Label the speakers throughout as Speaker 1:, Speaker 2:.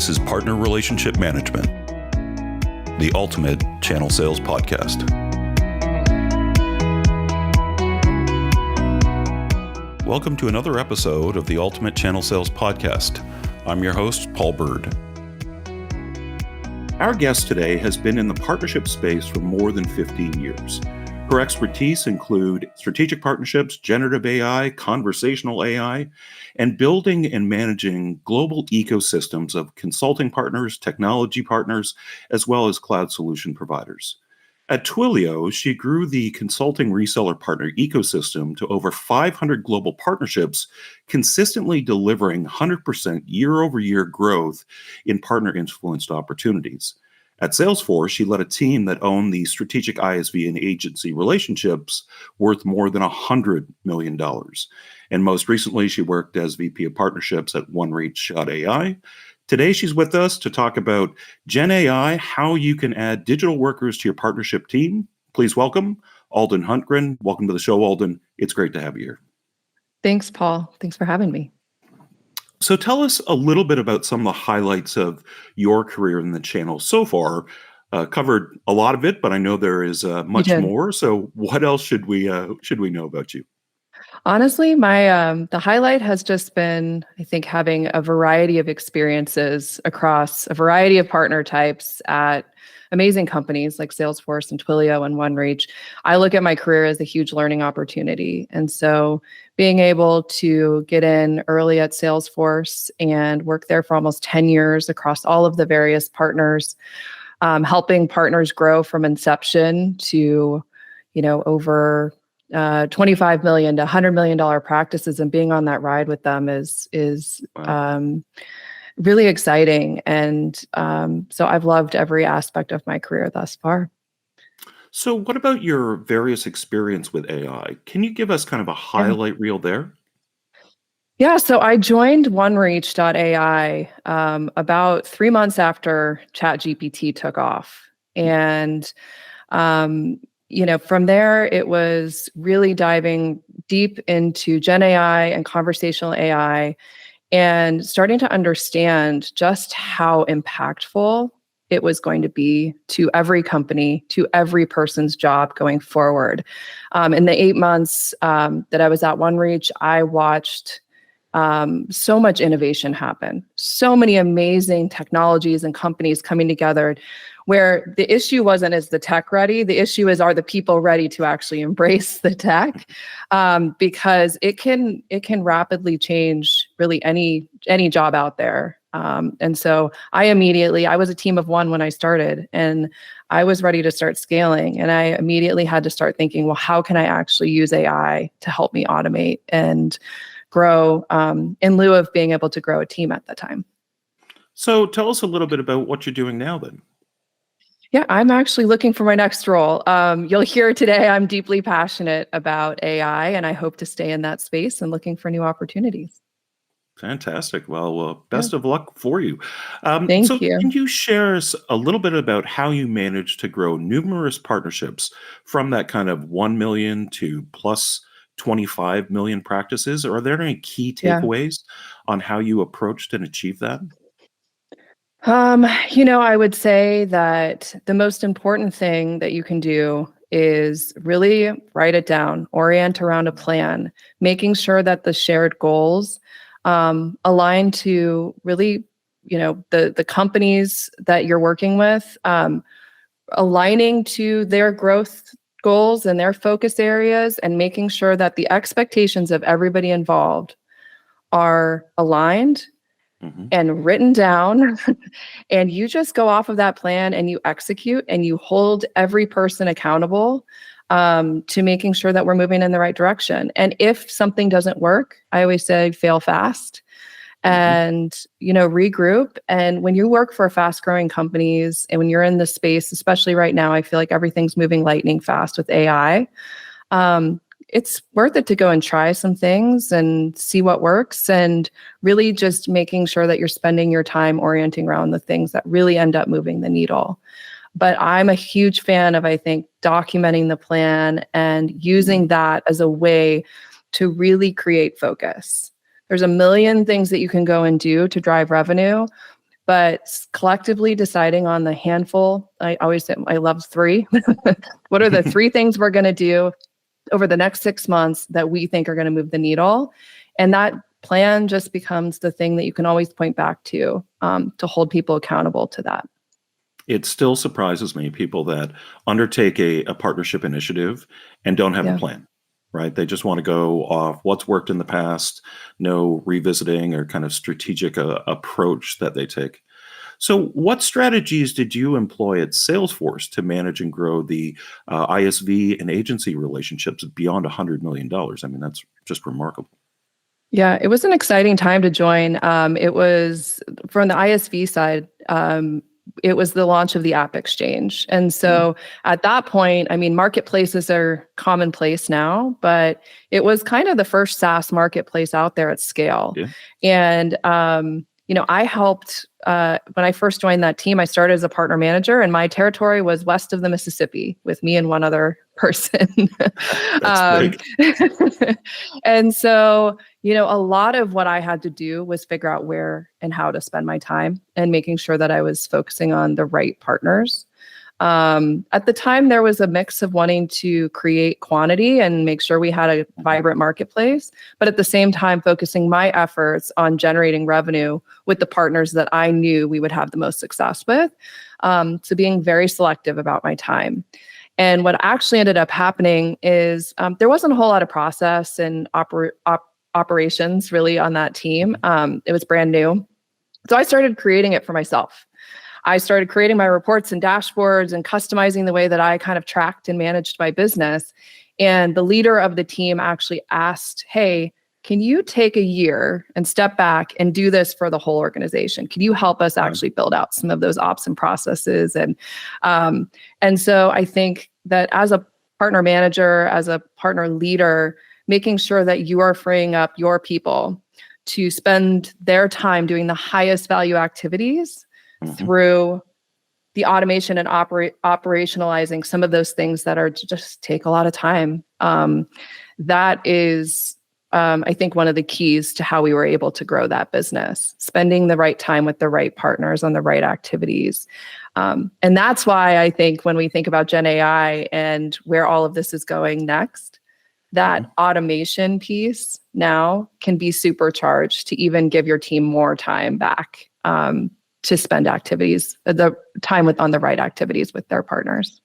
Speaker 1: This is Partner Relationship Management, the ultimate channel sales podcast. Welcome to another episode of the Ultimate Channel Sales Podcast. I'm your host, Paul Bird. Our guest today has been in the partnership space for more than 15 years. Her expertise include strategic partnerships, generative AI, conversational AI, and building and managing global ecosystems of consulting partners, technology partners, as well as cloud solution providers. At Twilio, she grew the consulting reseller partner ecosystem to over 500 global partnerships, consistently delivering 100% year-over-year growth in partner-influenced opportunities. At Salesforce, she led a team that owned the strategic ISV and agency relationships worth more than $100 million. And most recently, she worked as VP of Partnerships at OneReach.ai. Today, she's with us to talk about Gen AI, how you can add digital workers to your partnership team. Please welcome Alden Hultgren. Welcome to the show, Alden. It's great to have you here.
Speaker 2: Thanks, Paul. Thanks for having me.
Speaker 1: So tell us a little bit about some of the highlights of your career in the channel so far. Covered a lot of it, but I know there is much more. So what else should we know about you?
Speaker 2: Honestly, my the highlight has just been, I think, having a variety of experiences across a variety of partner types at amazing companies like Salesforce and Twilio and OneReach. I look at my career as a huge learning opportunity. And so being able to get in early at Salesforce and work there for almost 10 years across all of the various partners, helping partners grow from inception to, over 25 million to $100 million practices, and being on that ride with them is wow. Really exciting. And so I've loved every aspect of my career thus far.
Speaker 1: So what about your various experience with AI? Can you give us kind of a highlight reel there?
Speaker 2: Yeah, so I joined OneReach.ai about 3 months after ChatGPT took off. And from there, it was really diving deep into Gen AI and conversational AI and starting to understand just how impactful it was going to be to every company, to every person's job going forward. In the 8 months that I was at OneReach, I watched so much innovation happen, so many amazing technologies and companies coming together, where the issue wasn't, is the tech ready? The issue is, are the people ready to actually embrace the tech? Because it can rapidly change really any job out there. And so I was a team of one when I started, and I was ready to start scaling. And I immediately had to start thinking, well, how can I actually use AI to help me automate and grow in lieu of being able to grow a team at the time?
Speaker 1: So tell us a little bit about what you're doing now then.
Speaker 2: Yeah, I'm actually looking for my next role. You'll hear today I'm deeply passionate about AI, and I hope to stay in that space and looking for new opportunities.
Speaker 1: Fantastic. Well, best of luck for you.
Speaker 2: Thank you.
Speaker 1: Can you share us a little bit about how you managed to grow numerous partnerships from that kind of 1 million to plus 25 million practices? Are there any key takeaways on how you approached and achieved that?
Speaker 2: I would say that the most important thing that you can do is really write it down, orient around a plan, making sure that the shared goals align to really, the companies that you're working with, aligning to their growth goals and their focus areas, and making sure that the expectations of everybody involved are aligned and written down, and you just go off of that plan and you execute and you hold every person accountable to making sure that we're moving in the right direction. And if something doesn't work, I always say fail fast and, regroup. And when you work for fast growing companies and when you're in the space, especially right now, I feel like everything's moving lightning fast with AI. It's worth it to go and try some things and see what works, and really just making sure that you're spending your time orienting around the things that really end up moving the needle. But I'm a huge fan of, I think, documenting the plan and using that as a way to really create focus. There's a million things that you can go and do to drive revenue, but collectively deciding on the handful. I always say I love three. What are the three things we're going to do over the next 6 months that we think are going to move the needle? And that plan just becomes the thing that you can always point back to hold people accountable to that.
Speaker 1: It still surprises me, people that undertake a partnership initiative and don't have a plan, right? They just want to go off what's worked in the past, no revisiting or kind of strategic approach that they take. So what strategies did you employ at Salesforce to manage and grow the ISV and agency relationships beyond $100 million? I mean, that's just remarkable.
Speaker 2: Yeah, it was an exciting time to join. It was from the ISV side. It was the launch of the App Exchange. And so at that point, I mean, marketplaces are commonplace now, but it was kind of the first SaaS marketplace out there at scale.
Speaker 1: Yeah.
Speaker 2: And, I helped, when I first joined that team, I started as a partner manager, and my territory was west of the Mississippi with me and one other person.
Speaker 1: That's big.
Speaker 2: And so, a lot of what I had to do was figure out where and how to spend my time and making sure that I was focusing on the right partners. At the time, there was a mix of wanting to create quantity and make sure we had a vibrant marketplace, but at the same time, focusing my efforts on generating revenue with the partners that I knew we would have the most success with. So being very selective about my time. And what actually ended up happening is there wasn't a whole lot of process and operations really on that team. It was brand new. So I started creating it for myself. I started creating my reports and dashboards and customizing the way that I kind of tracked and managed my business. And the leader of the team actually asked, hey, can you take a year and step back and do this for the whole organization? Can you help us actually build out some of those ops and processes? And so I think that as a partner manager, as a partner leader, making sure that you are freeing up your people to spend their time doing the highest value activities through the automation and operationalizing some of those things that are just take a lot of time. That is, I think, one of the keys to how we were able to grow that business, spending the right time with the right partners on the right activities. And that's why I think when we think about Gen AI and where all of this is going next, that automation piece now can be supercharged to even give your team more time back to spend the time on the right activities with their partners.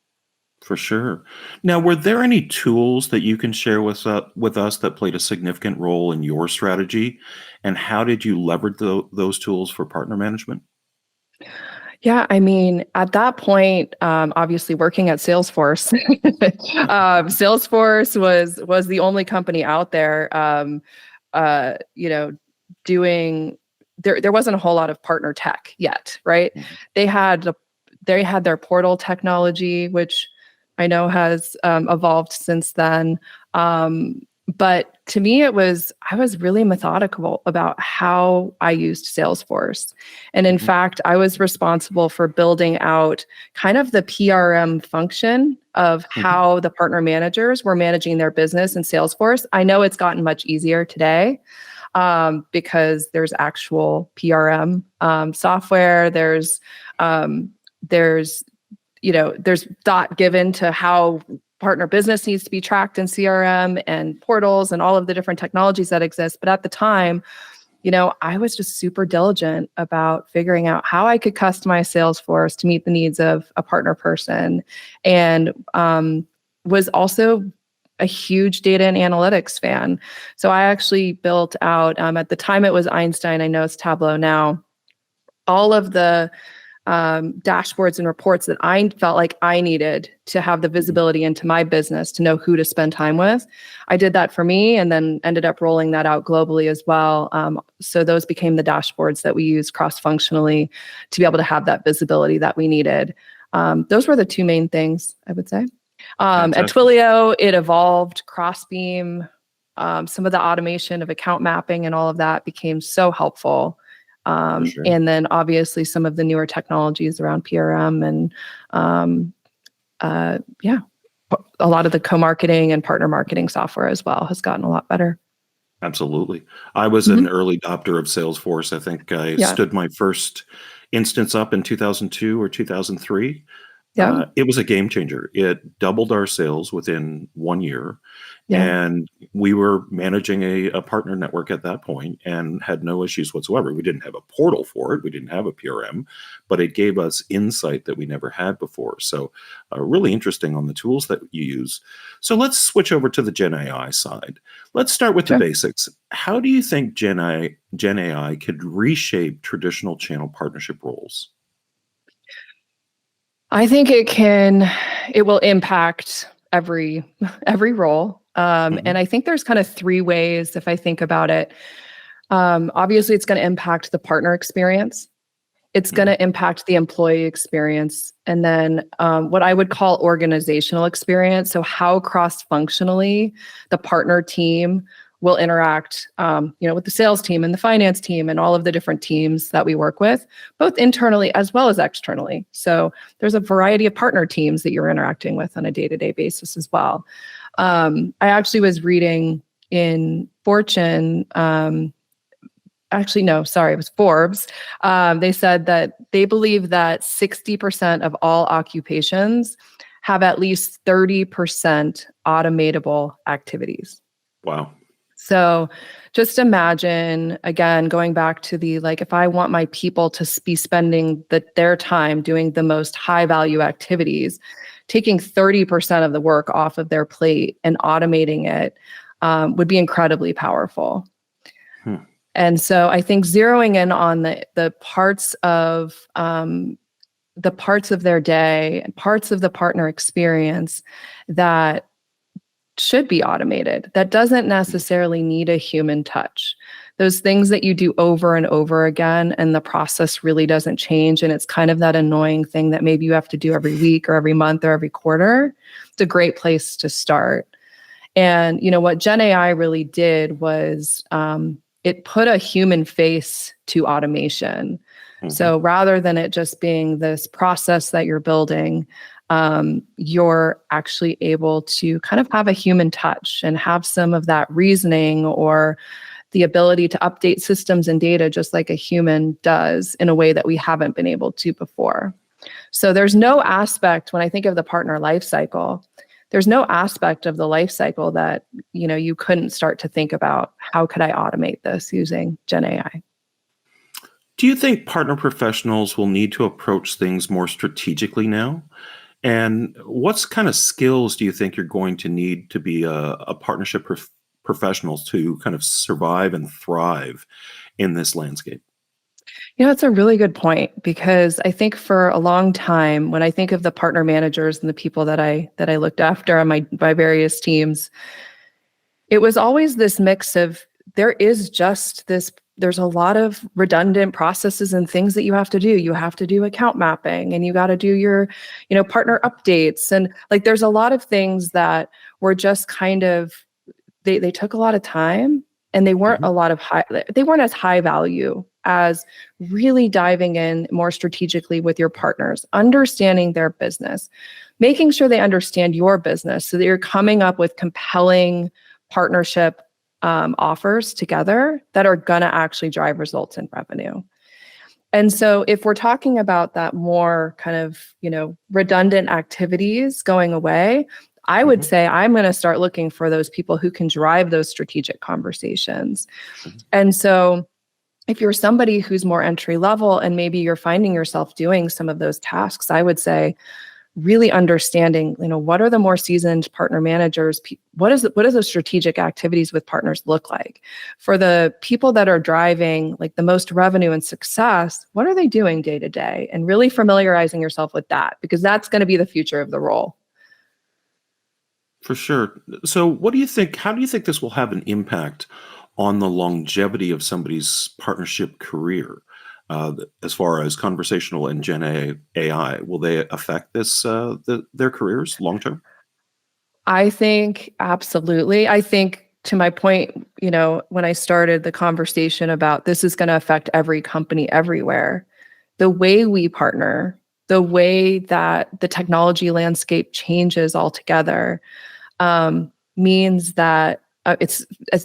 Speaker 1: For sure. Now, were there any tools that you can share with us that played a significant role in your strategy? And how did you leverage those tools for partner management?
Speaker 2: Yeah, I mean, at that point, obviously working at Salesforce, Salesforce was the only company out there, doing. There wasn't a whole lot of partner tech yet, right? They had their portal technology, which I know has evolved since then. But to me, I was really methodical about how I used Salesforce. And in fact, I was responsible for building out kind of the PRM function of how the partner managers were managing their business in Salesforce. I know it's gotten much easier today because there's actual PRM software. There's thought given to how partner business needs to be tracked in CRM and portals and all of the different technologies that exist. But at the time, I was just super diligent about figuring out how I could customize Salesforce to meet the needs of a partner person, and was also a huge data and analytics fan. So I actually built out, at the time it was Einstein, I know it's Tableau now, all of the dashboards and reports that I felt like I needed to have the visibility into my business to know who to spend time with. I did that for me and then ended up rolling that out globally as well. So those became the dashboards that we used cross-functionally to be able to have that visibility that we needed. Those were the two main things, I would say. At Twilio, it evolved. Crossbeam, some of the automation of account mapping and all of that became so helpful. Sure. And then obviously some of the newer technologies around PRM and a lot of the co-marketing and partner marketing software as well has gotten a lot better.
Speaker 1: Absolutely. I was an early adopter of Salesforce. I think I stood my first instance up in 2002 or 2003.
Speaker 2: Yeah.
Speaker 1: It was a game changer. It doubled our sales within 1 year.
Speaker 2: Yeah.
Speaker 1: And we were managing a partner network at that point and had no issues whatsoever. We didn't have a portal for it. We didn't have a PRM, but it gave us insight that we never had before. So really interesting on the tools that you use. So let's switch over to the Gen AI side. Let's start with the
Speaker 2: Sure.
Speaker 1: basics. How do you think Gen AI could reshape traditional channel partnership roles?
Speaker 2: I think it will impact every role.
Speaker 1: Mhm.
Speaker 2: And I think there's kind of three ways if I think about it. Obviously, it's going to impact the partner experience. It's going
Speaker 1: Mhm.
Speaker 2: to impact the employee experience. And then what I would call organizational experience. So how cross-functionally the partner team will interact, with the sales team and the finance team and all of the different teams that we work with, both internally as well as externally. So there's a variety of partner teams that you're interacting with on a day-to-day basis as well. I actually was reading in Fortune, actually, no, sorry, it was Forbes. They said that they believe that 60% of all occupations have at least 30% automatable activities.
Speaker 1: Wow.
Speaker 2: So just imagine, again, going back to the like, if I want my people to be spending their time doing the most high value activities, taking 30% of the work off of their plate and automating it would be incredibly powerful.
Speaker 1: Hmm.
Speaker 2: And so I think zeroing in on the parts of their day and parts of the partner experience that should be automated, that doesn't necessarily need a human touch. Those things that you do over and over again, and the process really doesn't change. And it's kind of that annoying thing that maybe you have to do every week or every month or every quarter. It's a great place to start. And what Gen AI really did was it put a human face to automation.
Speaker 1: Mhm.
Speaker 2: So rather than it just being this process that you're building, you're actually able to kind of have a human touch and have some of that reasoning or the ability to update systems and data just like a human does in a way that we haven't been able to before. So there's no aspect when I think of the partner life cycle, there's no aspect of the life cycle that you couldn't start to think about how could I automate this using Gen AI.
Speaker 1: Do you think partner professionals will need to approach things more strategically now? And what's kind of skills do you think you're going to need to be a partnership professionals to kind of survive and thrive in this landscape?
Speaker 2: It's a really good point because I think for a long time, when I think of the partner managers and the people that I looked after on my various teams, it was always this mix of there's a lot of redundant processes and things that you have to do. You have to do account mapping and you got to do your, partner updates. And like there's a lot of things that were just kind of they took a lot of time and
Speaker 1: Mhm.
Speaker 2: they weren't as high value as really diving in more strategically with your partners, understanding their business, making sure they understand your business so that you're coming up with compelling partnership offers together that are going to actually drive results in revenue. And so if we're talking about that more kind of, redundant activities going away, I would
Speaker 1: Mhm.
Speaker 2: say I'm going to start looking for those people who can drive those strategic conversations.
Speaker 1: Mhm.
Speaker 2: And so if you're somebody who's more entry level and maybe you're finding yourself doing some of those tasks, I would say really understanding, what are the more seasoned partner managers? What does the strategic activities with partners look like? For the people that are driving like the most revenue and success, what are they doing day to day? And really familiarizing yourself with that because that's going to be the future of the role.
Speaker 1: For sure. So, what do you think? How do you think this will have an impact on the longevity of somebody's partnership career? As far as conversational and AI, will they affect their careers long term?
Speaker 2: I think absolutely. I think to my point, when I started the conversation about this is going to affect every company everywhere, the way we partner, the way that the technology landscape changes altogether, means that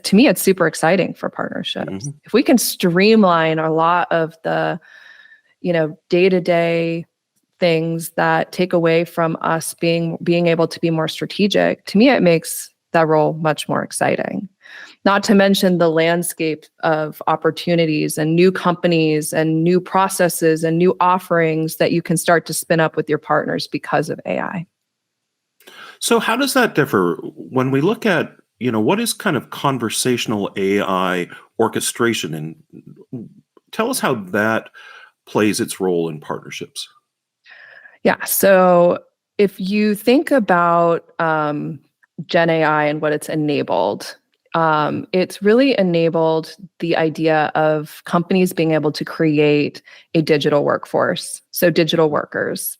Speaker 2: to me, it's super exciting for partnerships.
Speaker 1: Mhm.
Speaker 2: If we can streamline a lot of day-to-day things that take away from us being able to be more strategic, to me, it makes that role much more exciting. Not to mention the landscape of opportunities and new companies and new processes and new offerings that you can start to spin up with your partners because of AI.
Speaker 1: So how does that differ when we look at, what is kind of conversational AI orchestration, and tell us how that plays its role in partnerships?
Speaker 2: Yeah. So if you think about Gen AI and what it's enabled, it's really enabled the idea of companies being able to create a digital workforce, so digital workers.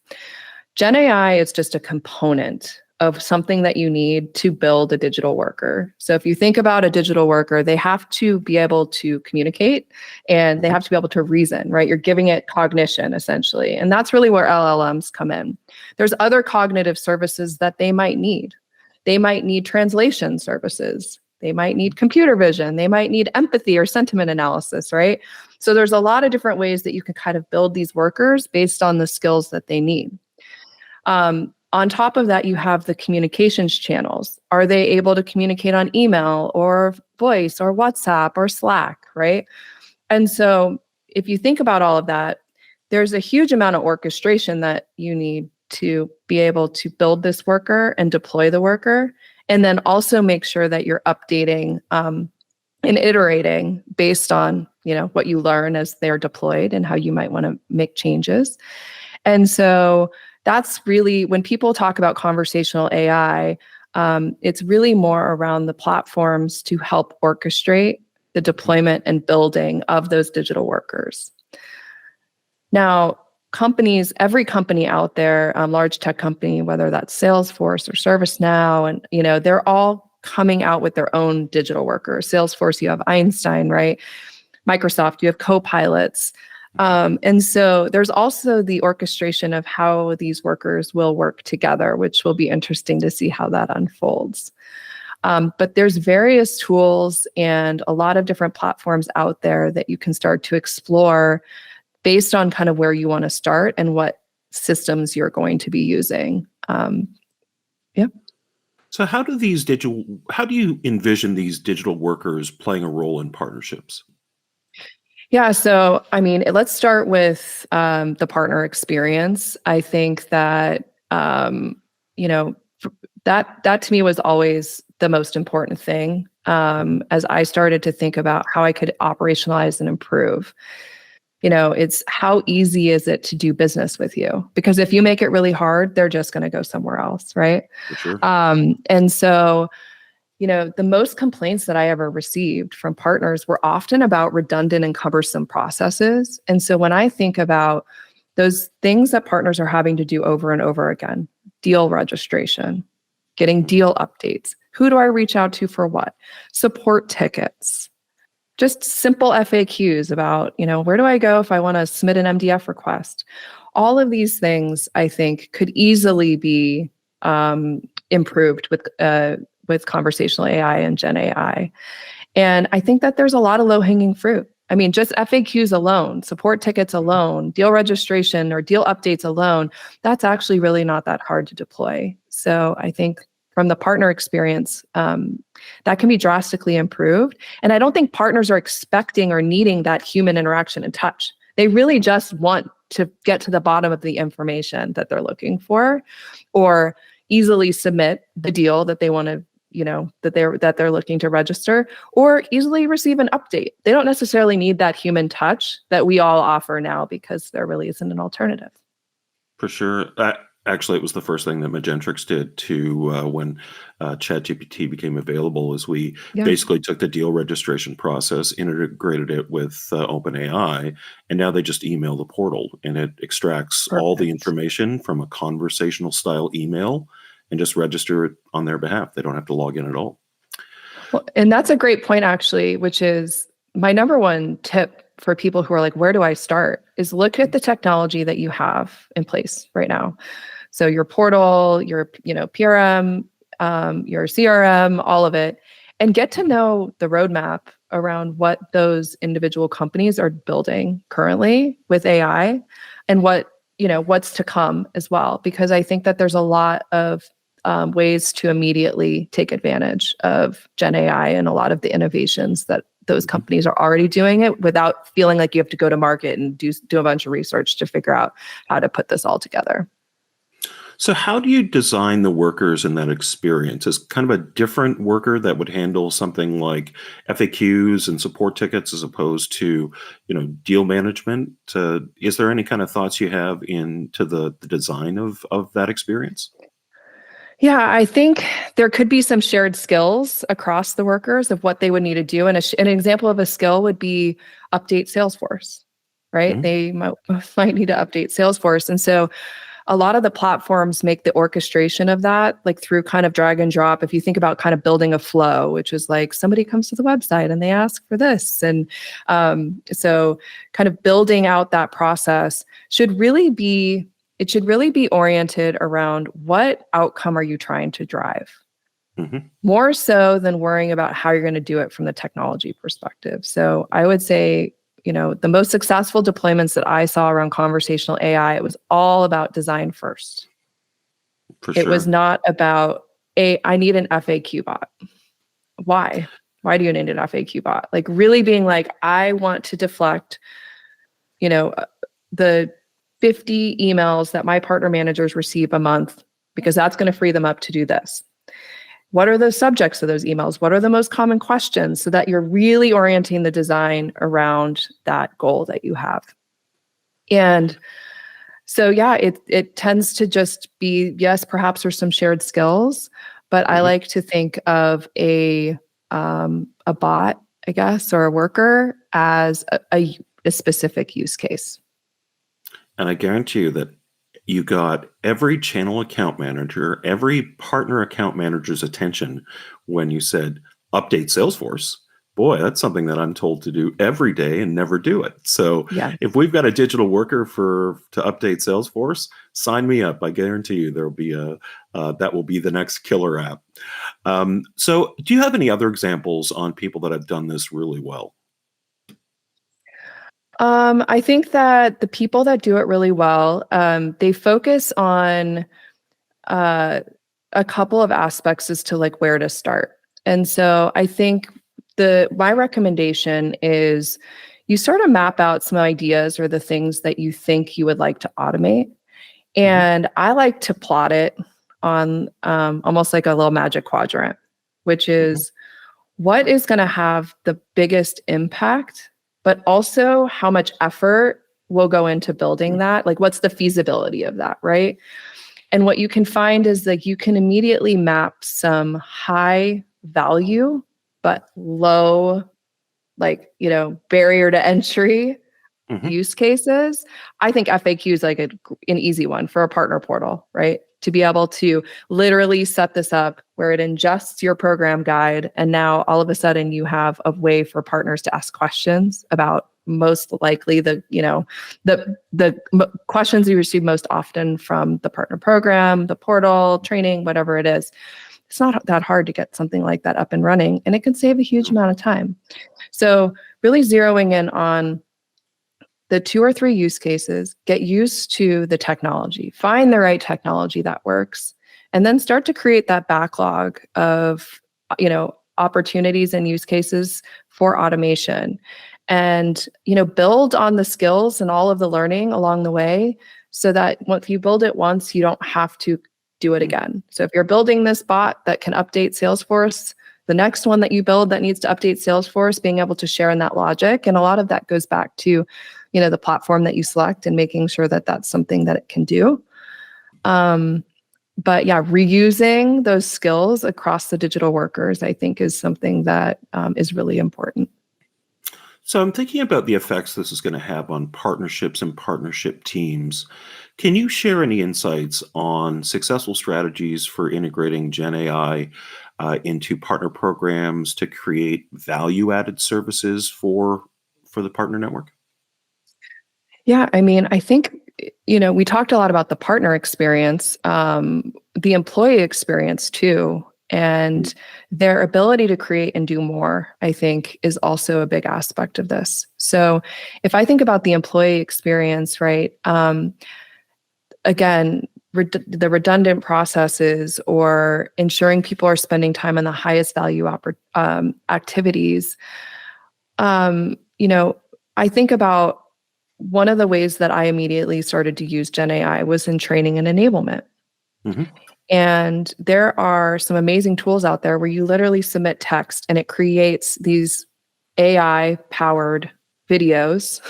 Speaker 2: Gen AI is just a component of something that you need to build a digital worker. So if you think about a digital worker, they have to be able to communicate and they have to be able to reason, right? You're giving it cognition essentially. And that's really where LLMs come in. There's other cognitive services that they might need. They might need translation services. They might need computer vision. They might need empathy or sentiment analysis, right? So there's a lot of different ways that you can kind of build these workers based on the skills that they need. On top of that, you have the communications channels. Are they able to communicate on email or voice or WhatsApp or Slack, right? And so if you think about all of that, there's a huge amount of orchestration that you need to be able to build this worker and deploy the worker, and then also make sure that you're updating and iterating based on what you learn as they're deployed and how you might want to make changes. And so that's really, when people talk about conversational AI, it's really more around the platforms to help orchestrate the deployment and building of those digital workers. Now, every company out there, large tech company, whether that's Salesforce or ServiceNow, and they're all coming out with their own digital workers. Salesforce, you have Einstein, right? Microsoft, you have Copilots. And so there's also the orchestration of how these workers will work together, which will be interesting to see how that unfolds. But there's various tools and a lot of different platforms out there that you can start to explore based on kind of where you want to start and what systems you're going to be using. Yeah.
Speaker 1: So how do you envision these digital workers playing a role in partnerships?
Speaker 2: Yeah. So, I mean, let's start with the partner experience. I think that, that to me was always the most important thing as I started to think about how I could operationalize and improve. It's how easy is it to do business with you? Because if you make it really hard, they're just going to go somewhere else, right?
Speaker 1: For sure.
Speaker 2: And so, the most complaints that I ever received from partners were often about redundant and cumbersome processes. And so when I think about those things that partners are having to do over and over again, deal registration, getting deal updates, who do I reach out to for what? Support tickets, just simple FAQs about, where do I go if I want to submit an MDF request? All of these things, I think, could easily be improved with conversational AI and Gen AI. And I think that there's a lot of low-hanging fruit. I mean, just FAQs alone, support tickets alone, deal registration or deal updates alone, that's actually really not that hard to deploy. So I think from the partner experience, that can be drastically improved. And I don't think partners are expecting or needing that human interaction and touch. They really just want to get to the bottom of the information that they're looking for, or easily submit the deal that they want to, that they're looking to register, or easily receive an update. They don't necessarily need that human touch that we all offer now because there really isn't an alternative.
Speaker 1: For sure. Actually, it was the first thing that Magentrix did when ChatGPT became available. Is we basically took the deal registration process, integrated it with OpenAI, and now they just email the portal, and it extracts all the information from a conversational style email and just register it on their behalf. They don't have to log in at all.
Speaker 2: Well, and that's a great point, actually, which is my number one tip for people who are like, where do I start? Is look at the technology that you have in place right now. So your portal, your PRM, your CRM, all of it, and get to know the roadmap around what those individual companies are building currently with AI and what's to come as well. Because I think that there's a lot of ways to immediately take advantage of Gen AI and a lot of the innovations that those companies are already doing it without feeling like you have to go to market and do a bunch of research to figure out how to put this all together.
Speaker 1: So how do you design the workers in that experience? Is kind of a different worker that would handle something like FAQs and support tickets as opposed to, deal management? Is there any kind of thoughts you have into the design of that experience?
Speaker 2: Yeah, I think there could be some shared skills across the workers of what they would need to do. And an example of a skill would be update Salesforce, right?
Speaker 1: Mhm.
Speaker 2: They might need to update Salesforce. And so a lot of the platforms make the orchestration of that like through kind of drag and drop. If you think about kind of building a flow, which is like somebody comes to the website and they ask for this. And so kind of building out that process should really be oriented around what outcome are you trying to drive?
Speaker 1: Mhm.
Speaker 2: More so than worrying about how you're going to do it from the technology perspective. So I would say, the most successful deployments that I saw around conversational AI, it was all about design first.
Speaker 1: For
Speaker 2: It was
Speaker 1: sure.
Speaker 2: not about I need an FAQ bot. Why? Why do you need an FAQ bot? Like really being like, I want to deflect, you know, uh, the 50 emails that my partner managers receive a month because that's going to free them up to do this. What are the subjects of those emails? What are the most common questions so that you're really orienting the design around that goal that you have? And so, yeah, it tends to just be, yes, perhaps there's some shared skills, but I
Speaker 1: Mhm.
Speaker 2: like to think of a bot, I guess, or a worker as a specific use case.
Speaker 1: And I guarantee you that you got every channel account manager, every partner account manager's attention when you said update Salesforce. Boy, that's something that I'm told to do every day and never do it. So
Speaker 2: Yeah.
Speaker 1: if we've got a digital worker to update Salesforce, sign me up. I guarantee you there will be that will be the next killer app. So do you have any other examples on people that have done this really well?
Speaker 2: I think that the people that do it really well, they focus on uh, a couple of aspects as to like where to start. And so I think my recommendation is you sort of map out some ideas or the things that you think you would like to automate.
Speaker 1: Mhm.
Speaker 2: And I like to plot it on almost like a little magic quadrant, which
Speaker 1: Mhm.
Speaker 2: is what is going to have the biggest impact, but also how much effort will go into building
Speaker 1: Mm.
Speaker 2: that. Like, what's the feasibility of that, right? And what you can find is that you can immediately map some high value, but low, like, barrier to entry
Speaker 1: Mhm.
Speaker 2: use cases. I think FAQ is like an easy one for a partner portal, right? To be able to literally set this up where it ingests your program guide. And now all of a sudden you have a way for partners to ask questions about most likely the questions you receive most often from the partner program, the portal, training, whatever it is. It's not that hard to get something like that up and running, and it can save a huge
Speaker 1: No.
Speaker 2: amount of time. So really zeroing in on the 2 or 3 use cases, get used to the technology, find the right technology that works, and then start to create that backlog of, opportunities and use cases for automation. And, build on the skills and all of the learning along the way so that once you build it once, you don't have to do it
Speaker 1: Mm.
Speaker 2: again. So if you're building this bot that can update Salesforce, the next one that you build that needs to update Salesforce, being able to share in that logic. And a lot of that goes back to the platform that you select and making sure that that's something that it can do. Um, but yeah, reusing those skills across the digital workers, I think, is something that is really important.
Speaker 1: So I'm thinking about the effects this is going to have on partnerships and partnership teams. Can you share any insights on successful strategies for integrating Gen AI into partner programs to create value-added services for the partner network?
Speaker 2: Yeah, I mean, I think, we talked a lot about the partner experience, the employee experience too And their ability to create and do more, I think, is also a big aspect of this. So if I think about the employee experience, right, again, the redundant processes or ensuring people are spending time on the highest value activities, I think about one of the ways that I immediately started to use Gen AI was in training and enablement.
Speaker 1: Mm-hmm.
Speaker 2: And there are some amazing tools out there where you literally submit text and it creates these AI powered videos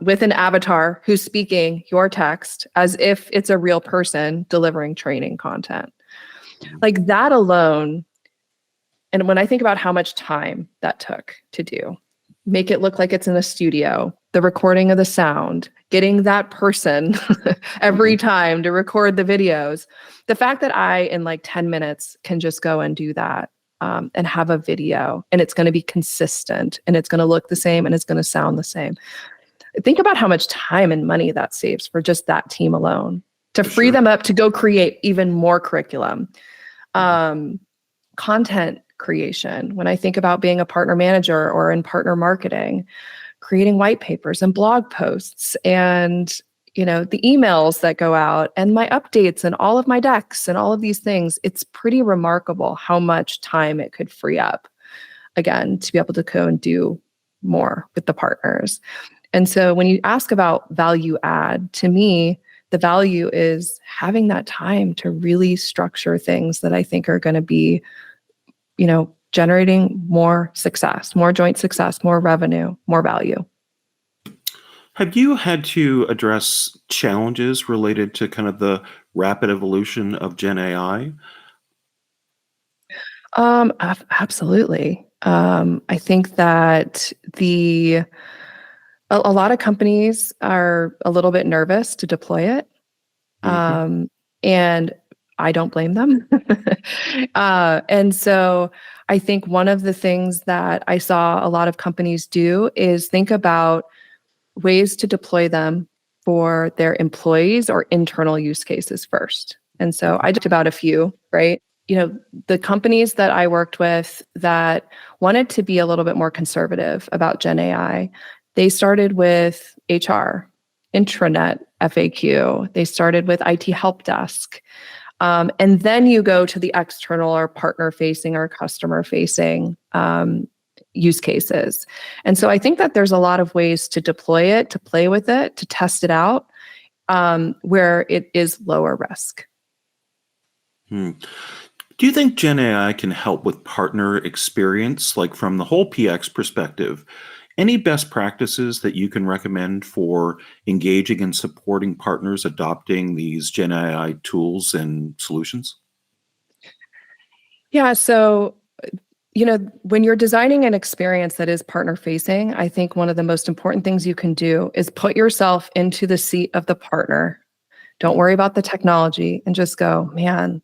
Speaker 2: with an avatar who's speaking your text as if it's a real person delivering training content. Like that alone. And when I think about how much time that took to do, make it look like it's in a studio, the recording of the sound, getting that person every time to record the videos. The fact that I, in like 10 minutes, can just go and do that and have a video, and it's going to be consistent, and it's going to look the same, and it's going to sound the same. Think about how much time and money that saves for just that team alone to free them up to go create even more curriculum. Content creation. When I think about being a partner manager or in partner marketing, creating white papers and blog posts and the emails that go out and my updates and all of my decks and all of these things, it's pretty remarkable how much time it could free up, again, to be able to go and do more with the partners. And so when you ask about value add, to me, the value is having that time to really structure things that I think are going to be generating more success, more joint success, more revenue, more value.
Speaker 1: Have you had to address challenges related to kind of the rapid evolution of Gen AI?
Speaker 2: Absolutely. I think that a lot of companies are a little bit nervous to deploy it. And I don't blame them. And so I think one of the things that I saw a lot of companies do is think about ways to deploy them for their employees or internal use cases first. And so I talked about a few, right? The companies that I worked with that wanted to be a little bit more conservative about Gen AI, they started with HR, intranet FAQ. They started with IT help desk. And then you go to the external or partner facing or customer facing use cases. And so I think that there's a lot of ways to deploy it, to play with it, to test it out, where it is lower risk.
Speaker 1: Do you think Gen AI can help with partner experience, like from the whole PX perspective? Any best practices that you can recommend for engaging and supporting partners adopting these Gen AI tools and solutions?
Speaker 2: Yeah, so when you're designing an experience that is partner facing, I think one of the most important things you can do is put yourself into the seat of the partner. Don't worry about the technology and just go, man,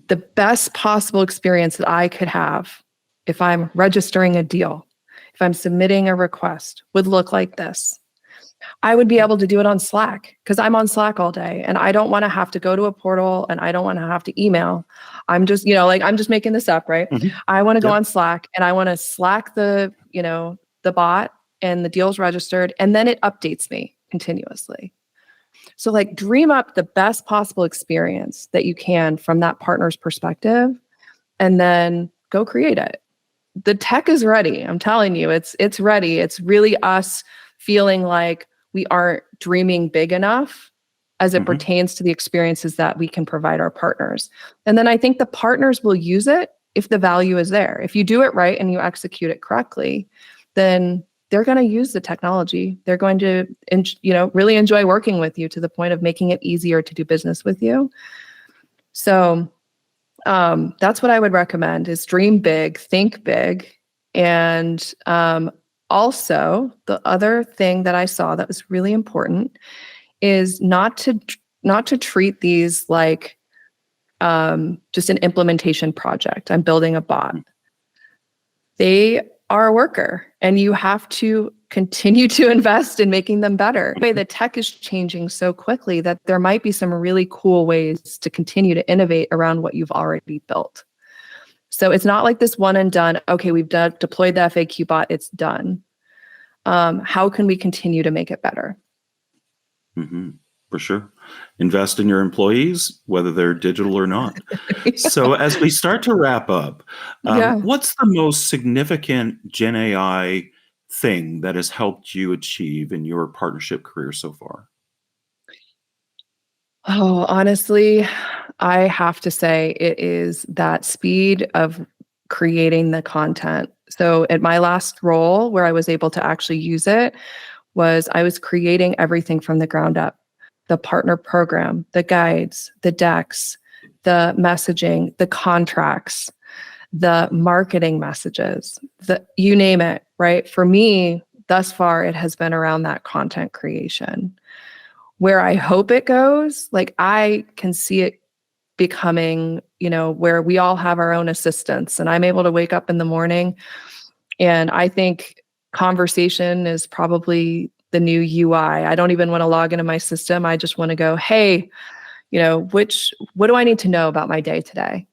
Speaker 2: the best possible experience that I could have if I'm registering a deal, if I'm submitting a request, would look like this. I would be able to do it on Slack because I'm on Slack all day and I don't want to have to go to a portal and I don't want to have to email. I'm just, I'm just making this up, right? I want to go on Slack and I want to Slack the bot and the deal's registered and then it updates me continuously. So dream up the best possible experience that you can from that partner's perspective and then go create it. The tech is ready. I'm telling you, it's ready. It's really us feeling like we aren't dreaming big enough as it pertains to the experiences that we can provide our partners. And then I think the partners will use it if the value is there. If you do it right and you execute it correctly, then they're going to use the technology. They're going to, really enjoy working with you to the point of making it easier to do business with you. So that's what I would recommend is dream big, think big. And also, the other thing that I saw that was really important is not to treat these like just an implementation project. I'm building a bot. They are a worker, and you have to continue to invest in making them better. The tech is changing so quickly that there might be some really cool ways to continue to innovate around what you've already built. So it's not like this one and done, okay, we've deployed the FAQ bot, it's done. How can we continue to make it better?
Speaker 1: Mm-hmm. For sure. Invest in your employees, whether they're digital or not. Yeah. So as we start to wrap up, what's the most significant Gen AI thing that has helped you achieve in your partnership career so far?
Speaker 2: Oh, honestly, I have to say it is that speed of creating the content. So at my last role where I was able to actually use it was I was creating everything from the ground up. The partner program, the guides, the decks, the messaging, the contracts, the marketing messages, you name it, right? For me, thus far, it has been around that content creation. Where I hope it goes, like I can see it becoming, where we all have our own assistants and I'm able to wake up in the morning and I think conversation is probably the new UI. I don't even want to log into my system. I just want to go, hey, what do I need to know about my day today?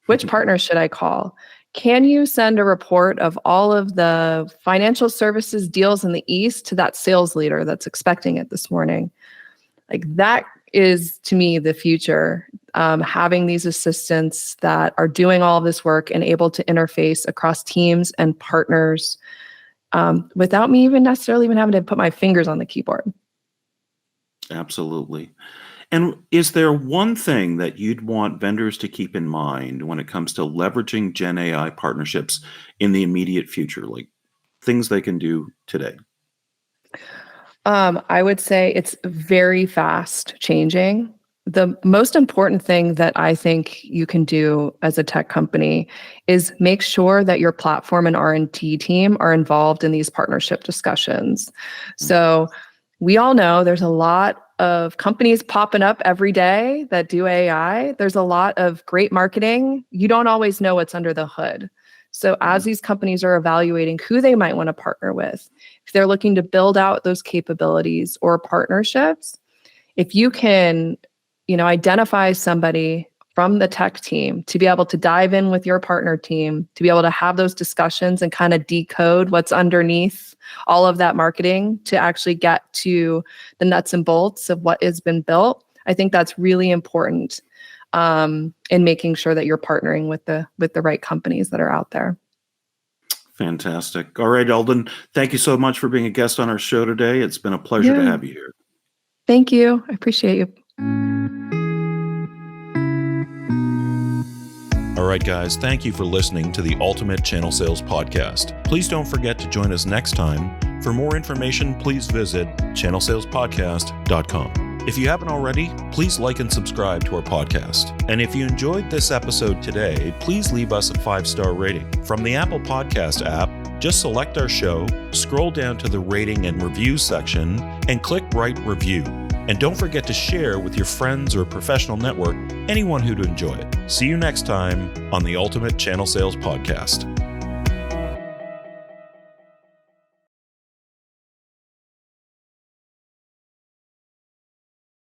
Speaker 2: Which partner should I call? Can you send a report of all of the financial services deals in the East to that sales leader that's expecting it this morning? Like that is, to me, the future. Having these assistants that are doing all of this work and able to interface across teams and partners without me even necessarily having to put my fingers on the keyboard.
Speaker 1: Absolutely. And is there one thing that you'd want vendors to keep in mind when it comes to leveraging Gen AI partnerships in the immediate future, like things they can do today?
Speaker 2: I would say it's very fast changing. The most important thing that I think you can do as a tech company is make sure that your platform and R&D team are involved in these partnership discussions. So we all know there's a lot of companies popping up every day that do AI. There's a lot of great marketing. You don't always know what's under the hood. So as these companies are evaluating who they might want to partner with, if they're looking to build out those capabilities or partnerships, if you can, identify somebody from the tech team to be able to dive in with your partner team, to be able to have those discussions and kind of decode what's underneath all of that marketing to actually get to the nuts and bolts of what has been built, I think that's really important in making sure that you're partnering with the right companies that are out there.
Speaker 1: Fantastic. All right, Alden, thank you so much for being a guest on our show today. It's been a pleasure to have you here.
Speaker 2: Thank you. I appreciate you.
Speaker 3: All right, guys, thank you for listening to the Ultimate Channel Sales Podcast. Please don't forget to join us next time. For more information, please visit channelsalespodcast.com. If you haven't already, please like and subscribe to our podcast. And if you enjoyed this episode today, please leave us a 5-star rating. From the Apple Podcast app, just select our show, scroll down to the rating and review section, and click Write Review. And don't forget to share with your friends or professional network anyone who'd enjoy it. See you next time on the Ultimate Channel Sales Podcast.